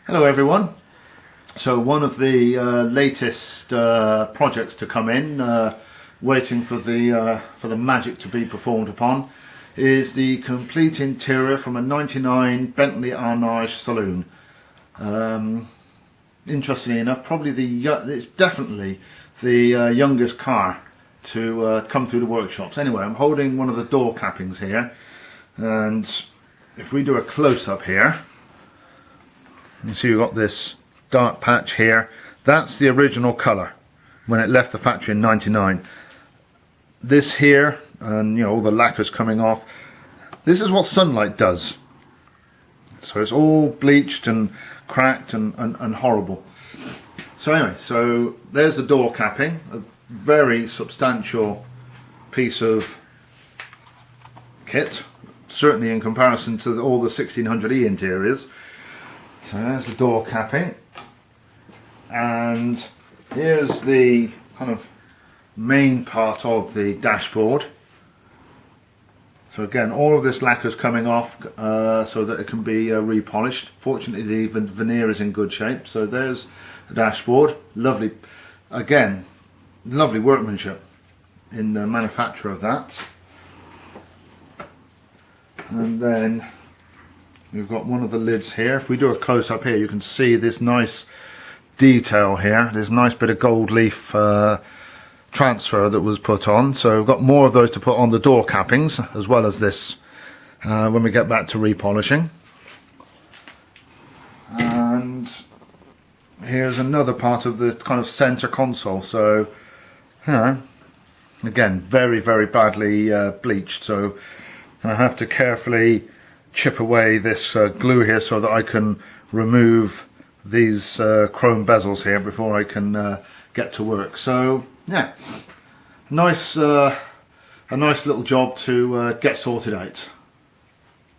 Hello everyone. So one of the latest projects to come in, waiting for the magic to be performed upon, is the complete interior from a '99 Bentley Arnage saloon. Interestingly enough, probably it's definitely the youngest car to come through the workshops. Anyway, I'm holding one of the door cappings here, and if we do a close-up here, you see we've got this dark patch here. That's the original colour when it left the factory in '99. This here, and all the lacquer's coming off, this is what sunlight does. So it's all bleached and cracked and horrible. So anyway, so there's the door capping, a very substantial piece of kit, certainly in comparison to all the 1600E interiors. So there's the door capping, and here's the kind of main part of the dashboard. So again, all of this lacquer is coming off so that it can be repolished. Fortunately, the veneer is in good shape. So there's the dashboard. Lovely, again, lovely workmanship in the manufacture of that. And then we've got one of the lids here. If we do a close-up here, you can see this nice detail here. There's a nice bit of gold leaf transfer that was put on. So we've got more of those to put on the door cappings, as well as this when we get back to repolishing. And here's another part of the kind of center console. So, again, very, very badly bleached. So I have to carefully chip away this glue here so that I can remove these chrome bezels here before I can get to work. So yeah, a nice little job to get sorted out.